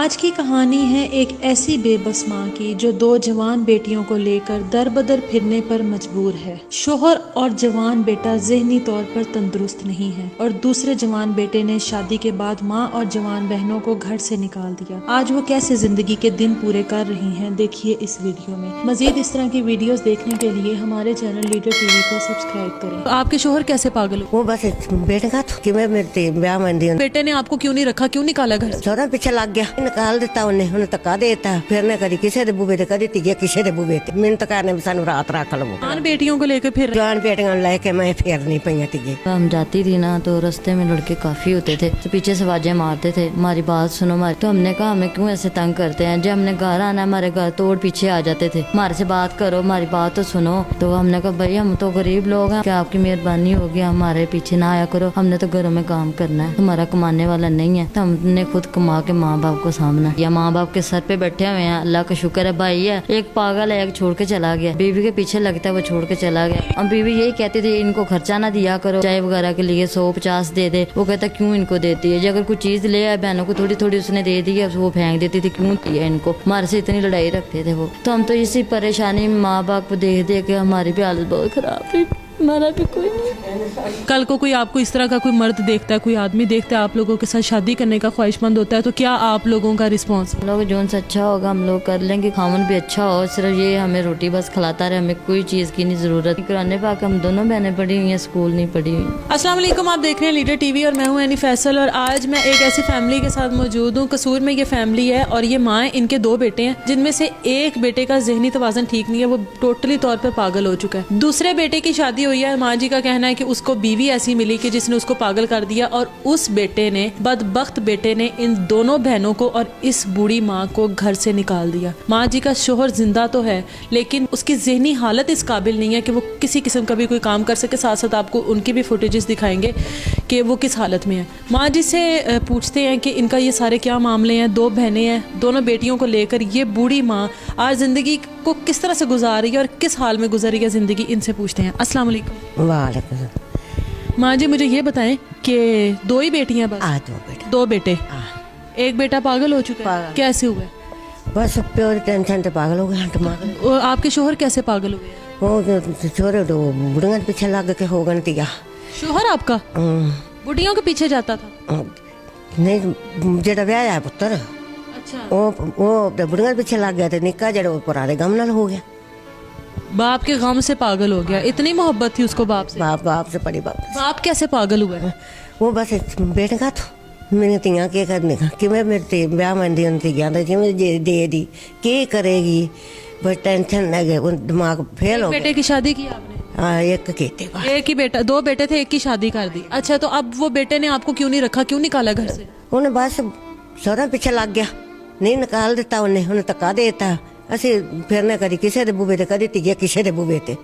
آج کی کہانی ہے ایک ایسی بے بس ماں کی جو دو جوان بیٹیوں کو لے کر در بدر پھرنے پر مجبور ہے۔ شوہر اور جوان بیٹا ذہنی طور پر تندرست نہیں ہے اور دوسرے جوان بیٹے نے شادی کے بعد ماں اور جوان بہنوں کو گھر سے نکال دیا۔ آج وہ کیسے زندگی کے دن پورے کر رہی ہیں، دیکھیے اس ویڈیو میں۔ مزید اس طرح کی ویڈیوز دیکھنے کے لیے ہمارے چینل لیڈر ٹی وی کو سبسکرائب کریں۔ آپ کے شوہر کیسے پاگل وہ بس بیٹے کا کہ میں میرے بیاہ مندی بیٹے نے آپ کو کیوں نہیں رکھا، کیوں نکالا گھر سے؟ سورا پیچھے لگ گیا، نکال دیتا انہیں تکا دیتا، پھر نے کری کسی دے بوبے تے کدی تیجے کسی دے بوبے تے من تکا نے سانو رات رکھ لو۔ جوان بیٹیوں کو لے کے پھر جوان بیٹیاں لے کے میں پھر نہیں پئی تیجے۔ ہم جاتی تھی نا تو رستے میں لڑکے کافی ہوتے تھے تو پیچھے سے آوازیں مارتے تھے، ہماری بات سنو ہماری۔ تو ہم نے کہا ہمیں کیوں ایسے تنگ کرتے ہیں، جب ہم نے گھر آنا ہمارے گھر توڑ پیچھے آ جاتے تھے، ہمارے سے بات کرو، ہماری بات تو سنو۔ تو ہم نے کہا بھائی ہم تو غریب لوگ ہیں، کیا آپ کی مہربانی ہوگی ہمارے پیچھے نہ آیا کرو، ہم نے تو گھروں میں کام کرنا ہے، ہمارا کمانے والا نہیں ہے، تو ہم نے خود کما کے ماں باپ کو سامنا یا ماں باپ کے سر پہ بیٹھے ہوئے ہیں۔ اللہ کا شکر ہے بھائی ہے، ایک پاگل ہے، ایک چھوڑ کے چلا گیا، بیوی کے پیچھے لگتا ہے وہ چھوڑ کے چلا گیا۔ ہم بیوی یہی کہتی تھی ان کو خرچہ نہ دیا کرو، چائے وغیرہ کے لیے 100-50 دے دے، وہ کہتا کیوں ان کو دیتی ہے، جب اگر کوئی چیز لے آئے بہنوں کو تھوڑی تھوڑی اس نے دے دی ہے، وہ پھینک دیتی تھی، کیوں دیا ان کو، ہمارے سے اتنی لڑائی رکھتے تھے وہ۔ تو ہم تو اسی پریشانی ماں باپ کو دیکھ دے کے ہماری بھی حالت بہت خراب ہے، ہمارا بھی کوئی نہیں۔ کل کو کوئی آپ کو اس طرح کا کوئی مرد دیکھتا ہے، کوئی آدمی دیکھتا ہے آپ لوگوں کے ساتھ شادی کرنے کا خواہش مند ہوتا ہے، تو کیا آپ لوگوں کا رسپانس؟ لوگ جو ان سے اچھا ہوگا ہم لوگ کر لیں گے، خامن بھی اچھا ہو، صرف یہ ہمیں روٹی بس کھلاتا رہے، ہمیں کوئی چیز کی نہیں ضرورت۔ قرآن پاک ہم دونوں بہنیں پڑھی ہوئی ہیں، اسکول نہیں پڑھی ہوئی۔ السلام علیکم، آپ دیکھ رہے ہیں لیڈر ٹی وی اور میں ہوں اینی فیصل، اور آج میں ایک ایسی فیملی کے ساتھ موجود ہوں۔ قصور میں یہ فیملی ہے اور یہ ماں ہے، ان کے دو بیٹے ہیں جن میں سے ایک بیٹے کا ذہنی توازن ٹھیک نہیں ہے، وہ ٹوٹلی طور پر پاگل ہو چکا ہے۔ دوسرے بیٹے کی شادی ہوئی ہے، ماں جی کا کہنا ہے کہ اس کو بیوی ایسی ملی کہ جس نے اس کو پاگل کر دیا، اور اس بیٹے نے، بدبخت بیٹے نے، ان دونوں بہنوں کو اور اس بوڑھی ماں کو گھر سے نکال دیا۔ ماں جی کا شوہر زندہ تو ہے لیکن اس کی ذہنی حالت اس قابل نہیں ہے کہ وہ کسی قسم کا بھی کوئی کام کر سکے۔ ساتھ ساتھ آپ کو ان کی بھی فوٹیجز دکھائیں گے کہ وہ کس حالت میں ہے۔ ماں جی سے پوچھتے ہیں کہ ان کا یہ سارے کیا معاملے ہیں۔ دو بہنیں ہیں، دونوں بیٹیوں کو لے کر یہ بوڑھی ماں آج زندگی کو کس طرح سے گزار رہی ہے اور کس حال میں گزر رہی ہے زندگی، ان سے پوچھتے ہیں۔ السلام علیکم۔ وعلیکم السلام۔ ماں جی مجھے یہ بتائیں کہ دو ہی بیٹی ہیں بس؟ دو بیٹے۔ دو بیٹے، ایک بیٹا پاگل ہو چکا ہے، کیسے ہوا ہے؟ بس پیور ٹینشن تے پاگل ہو گیا دماغ۔ اور آپ کے شوہر کیسے پاگل ہوئے؟ وہ چھوڑے دو بڑھیاں پیچھے لگ کے ہو گن تیا۔ شوہر آپ کا بڑھیوں کے پیچھے جاتا تھا؟ نہیں، جڑا ویاہ ہے پتر اچھا، وہ بڑھیاں پیچھے لگ گیا، نکا جڑا پرانے غم نال ہو گیا، باپ کے غم سے پاگل ہو گیا۔ اتنی محبت تھی اس کو باپ سے؟ باپ سے بڑی بات۔ باپ کیسے پاگل ہوا ہے؟ وہ بس بیٹے کا تو میری تیاں کی کرنے کا کہ میں میرے بیاہ مندی انتی گیا تھا کہ میں دے دی کی کرے گی، بس ٹینشن لگے، دماغ فیل ہو گیا۔ بیٹے کی شادی کی آپ نے؟ ایک کیتے کا ایک ہی بیٹا، دو بیٹے تھے، ایک کی شادی کر دی۔ اچھا، تو اب وہ بیٹے نے آپ کو کیوں نہیں رکھا، کیوں نکالا گھر سے؟ انہیں بس سورا پیچھے لگ گیا، نہیں نکال دیتا انہیں تکا دیتا۔ اسی پھر نے کری کسی دے بوبے تے کدی تیجے کسی دے بوبے تے،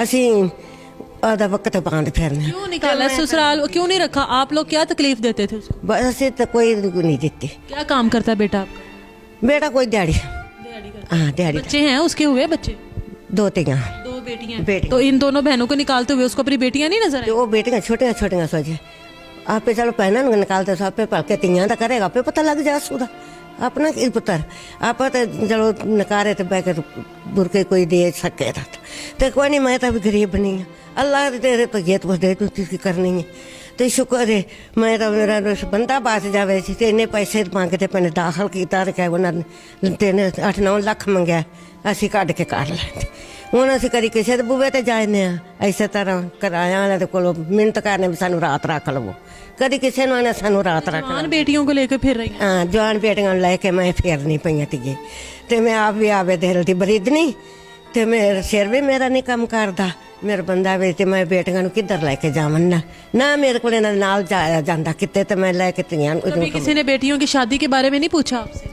اسی آدھا وقت باندھ پھرنے۔ کیوں نکالا سسرال، کیوں نہیں رکھا؟ آپ لوگ کیا تکلیف دیتے تھے اس کو؟ بس اسی تو کوئی نہیں دیتی۔ کیا کام کرتا ہے بیٹا آپ کا؟ بیٹا کوئی دیہڑی، ہاں دیہڑی۔ بچے ہیں اس کے؟ ہوئے بچے؟ دو تیاں دو بیٹیاں۔ بیٹی۔ تو ان دونوں بہنوں کو نکالتے ہوئے اس کو اپنی بیٹیاں نہیں نظر آئی؟ وہ بیٹیاں چھوٹیاں چھوٹیاں سوچے آپ چلو پہنا نکالتے سو آپ پل کے تیاں تو کرے گا، آپ پتہ لگ جائے سو اپنا کی پتر آپ تو چلو نکارے تو بہ کے برکے کوئی دے سکے تھا تو کوئی نہیں، میں تو ابھی غریب نہیں ہوں، اللہ تیرے تو یہ تو دے تو کرنی ہے تو شکر ہے، میں تو میرا بندہ بچ جائے، اتنے پیسے مانگتے پہ داخل کیا کہ انہوں نے 8-9 لاکھ منگیا، اسی کڈ کے کر لیں ہوں اسی کری کسی کے بوے تے جانے ہاں، اسی طرح کرایا والے کو منت کرنے بھی سانو رات رکھ لو، کدی کسی نے آنے سانو رات رکھ لو۔ جوان بیٹیوں کو لے کے پھر رہی ہیں؟ ہاں، جوان بیٹیاں لے کے میں پھر نہیں پئی تیے، تو میں آپ بھی آوے دل دی بریدنی، تو میرا سر بھی میرا نہیں کم کردا، میرا بندہ بھی تے میں بیٹیاں کدھر لے کے جاواں نہ میرے کو نال جایا جاتا کتے، تو میں لے کے تیاں۔ کبھی کسی نے بیٹیوں کی شادی کے بارے میں نہیں پوچھا آپ سے؟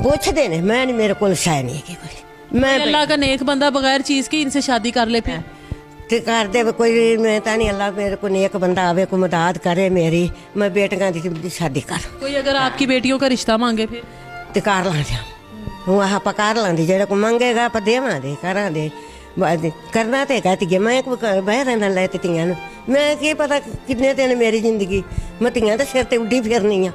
پوچھتے نے، میں میرے کو شے نہیں کی کوئی، میں اللہ کا نیک بندہ بغیر چیز کے ان سے شادی کر لے پھر؟ تے کر دے کوئی، میں تو نہیں، اللہ میرے کو نیک بندہ آوے کو مدد کرے میری، میں بیٹیاں دی شادی کر۔ کوئی اگر آپ کی بیٹیوں کا رشتہ مانگے پھر؟ تے کر لاں ہوں آپ کر لاندی، جہاں کو منگے گا آپ دیواں دے کراں دے، کرنا تے کہتی میں بہ رہنا لے تیاں میں کی پتا کتنے دن میری زندگی، میں تیاں تو سر تے اڈی پھرنی ہاں،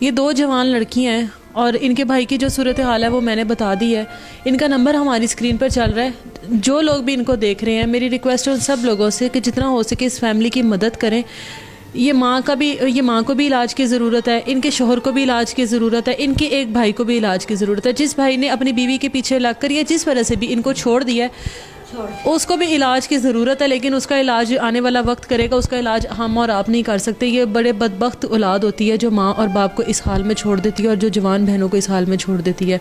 یہ 2 جوان لڑکیاں ہیں اور ان کے بھائی کی جو صورتحال ہے وہ میں نے بتا دی ہے. ان کا نمبر ہماری اسکرین پر چل رہا ہے. جو لوگ بھی ان کو دیکھ رہے ہیں میری ریکویسٹ ہے ان سب لوگوں سے کہ جتنا ہو سکے اس فیملی کی مدد کریں. یہ ماں کو بھی علاج کی ضرورت ہے, ان کے شوہر کو بھی علاج کی ضرورت ہے, ان کے ایک بھائی کو بھی علاج کی ضرورت ہے. جس بھائی نے اپنی بیوی کے پیچھے لگ کر یا جس وجہ سے بھی ان کو چھوڑ دیا ہے اس کو بھی علاج کی ضرورت ہے, لیکن اس کا علاج آنے والا وقت کرے گا. اس کا علاج ہم اور آپ نہیں کر سکتے. یہ بڑے بدبخت اولاد ہوتی ہے جو ماں اور باپ کو اس حال میں چھوڑ دیتی ہے اور جو جوان بہنوں کو اس حال میں چھوڑ دیتی ہے.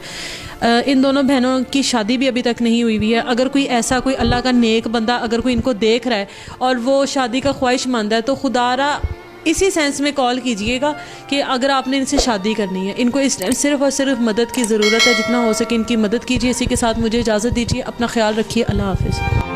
ان دونوں بہنوں کی شادی بھی ابھی تک نہیں ہوئی ہے. اگر کوئی ایسا کوئی اللہ کا نیک بندہ اگر کوئی ان کو دیکھ رہا ہے اور وہ شادی کا خواہش مند ہے تو خدا را اسی سینس میں کال کیجئے گا کہ اگر آپ نے ان سے شادی کرنی ہے, ان کو اس ٹائم صرف اور صرف مدد کی ضرورت ہے. جتنا ہو سکے ان کی مدد کیجیے. اسی کے ساتھ مجھے اجازت دیجیے. اپنا خیال رکھیے. اللہ حافظ.